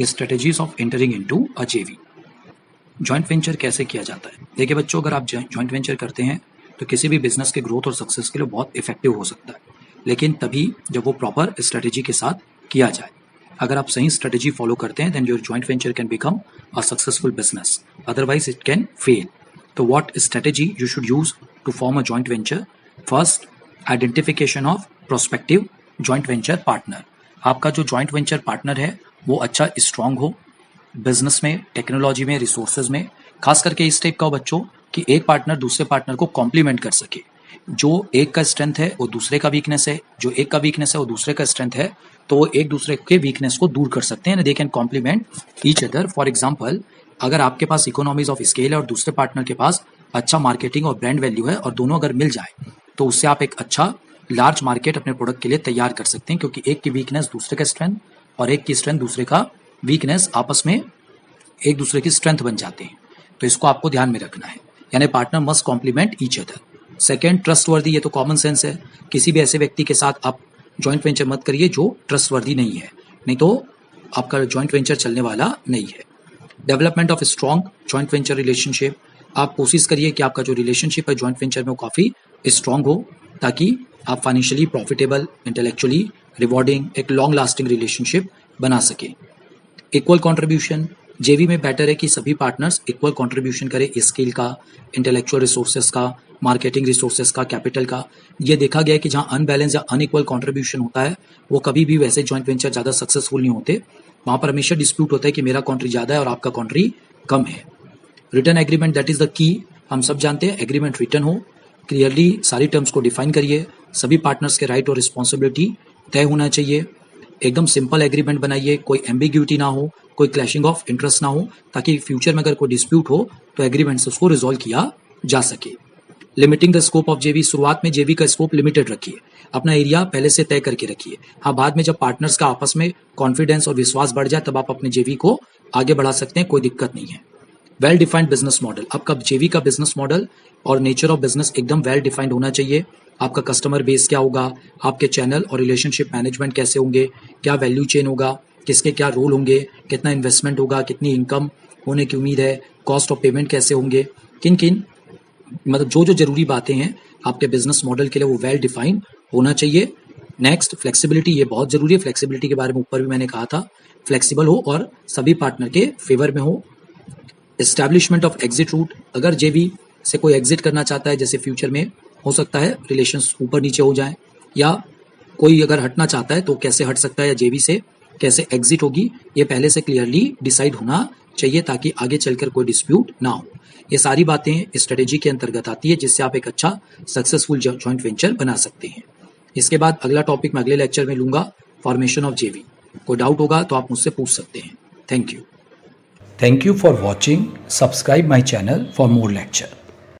Strategies of entering into a JV. Joint venture कैसे किया जाता है? देखिए बच्चों, अगर आप जॉइंट वेंचर करते हैं तो किसी भी बिजनेस के ग्रोथ और सक्सेस के लिए बहुत इफेक्टिव हो सकता है, लेकिन तभी जब वो प्रॉपर स्ट्रेटेजी के साथ किया जाए। अगर आप सही स्ट्रेटेजी फॉलो करते हैं then your joint venture can become a successful business, otherwise it can fail. तो what strategy you should use to form a joint venture? First, identification of prospective joint venture partner. आपका जो joint venture partner है वो अच्छा strong हो, business में, technology में, resources में। खास करके इस टाइप का हो बच्चों कि एक पार्टनर दूसरे पार्टनर को कॉम्प्लीमेंट कर सके। जो एक का स्ट्रेंथ है वो दूसरे का वीकनेस है, जो एक का वीकनेस है वो दूसरे का स्ट्रेंथ है, तो वो एक दूसरे के वीकनेस को दूर कर सकते हैं। They can complement each other. For example, अगर आपके पास इकोनॉमीज ऑफ स्केल है और दूसरे पार्टनर के पास अच्छा मार्केटिंग और ब्रांड वैल्यू है और दोनों अगर मिल जाए तो उससे आप एक अच्छा लार्ज मार्केट अपने प्रोडक्ट के लिए तैयार कर सकते हैं, क्योंकि एक की वीकनेस दूसरे का स्ट्रेंथ और एक की स्ट्रेंथ दूसरे का वीकनेस आपस में एक दूसरे की स्ट्रेंथ बन जाते हैं। तो इसको आपको ध्यान में रखना है, यानी partner must complement each other. Second, trustworthy. ये तो कॉमन सेंस है, किसी भी ऐसे व्यक्ति के साथ आप जॉइंट वेंचर मत करिए जो ट्रस्टवर्दी नहीं है, नहीं तो आपका जॉइंट वेंचर चलने वाला नहीं है। Development of strong joint venture relationship. आप कोशिश करिए कि आपका जो रिलेशनशिप है जॉइंट वेंचर में वो काफ़ी स्ट्रॉन्ग हो, ताकि आप फाइनेंशियली प्रॉफिटेबल, इंटेलेक्चुअली रिवॉर्डिंग, एक लॉन्ग लास्टिंग रिलेशनशिप बना सके। Equal contribution. जेवी में बेटर है कि सभी पार्टनर्स इक्वल कंट्रीब्यूशन करें, स्किल का, इंटेलेक्चुअल रिसोर्सेज का, मार्केटिंग रिसोर्सेज का, कैपिटल का। ये देखा गया है कि जहाँ अनबैलेंस या अनइक्वल कंट्रीब्यूशन होता है वो कभी भी वैसे जॉइंट वेंचर ज़्यादा सक्सेसफुल नहीं होते। वहाँ पर हमेशा डिस्प्यूट होता है कि मेरा कॉन्ट्री ज़्यादा है और आपका कॉन्ट्री कम है। Return agreement, that is the key. हम सब जानते हैं एग्रीमेंट रिटर्न हो, क्लियरली सारी टर्म्स को डिफाइन करिए, सभी पार्टनर्स के राइट और रिस्पॉन्सिबिलिटी तय होना चाहिए। एकदम सिंपल एग्रीमेंट बनाइए, कोई एम्बिग्यूटी ना हो, कोई क्लैशिंग ऑफ इंटरेस्ट ना हो, ताकि फ्यूचर में अगर कोई डिस्प्यूट हो तो एग्रीमेंट से उसको रिजॉल्व किया जा सके। लिमिटिंग द स्कोप ऑफ जेवी। शुरुआत में जेवी का स्कोप लिमिटेड रखिए, अपना एरिया पहले से तय करके रखिए। हाँ, बाद में जब पार्टनर्स का आपस में कॉन्फिडेंस और विश्वास बढ़ जाए तब आप अपने जेवी को आगे बढ़ा सकते हैं, कोई दिक्कत नहीं है। Well defined business model. आपका जेवी का बिजनेस मॉडल और नेचर ऑफ बिजनेस एकदम वेल डिफाइंड होना चाहिए। आपका कस्टमर बेस क्या होगा, आपके चैनल और रिलेशनशिप मैनेजमेंट कैसे होंगे, क्या वैल्यू चेन होगा, किसके क्या रोल होंगे, कितना इन्वेस्टमेंट होगा, कितनी इनकम होने की उम्मीद है, कॉस्ट ऑफ पेमेंट कैसे होंगे, किन किन मतलब जो जो जरूरी बातें हैं आपके बिजनेस मॉडल के लिए वो वेल डिफाइंड होना चाहिए। Next, flexibility. ये बहुत जरूरी है। फ्लेक्सिबिलिटी के बारे में ऊपर भी मैंने कहा था, फ्लेक्सिबल हो और सभी पार्टनर के फेवर में हो। Establishment of exit root. अगर जेवी से कोई एग्जिट करना चाहता है, जैसे फ्यूचर में हो सकता है रिलेशंस ऊपर नीचे हो जाए, या कोई अगर हटना चाहता है तो कैसे हट सकता है या जेवी से कैसे एग्जिट होगी, ये पहले से क्लियरली डिसाइड होना चाहिए ताकि आगे चलकर कोई डिस्प्यूट ना हो। ये सारी बातें स्ट्रेटेजी के अंतर्गत आती है, जिससे आप एक अच्छा सक्सेसफुल जॉइंट वेंचर बना सकते हैं। इसके बाद अगला टॉपिक मैं अगले लेक्चर में लूंगा, फॉर्मेशन ऑफ जेवी। कोई डाउट होगा तो आप मुझसे पूछ सकते हैं। Thank you. Thank you for watching. Subscribe my channel for more lecture.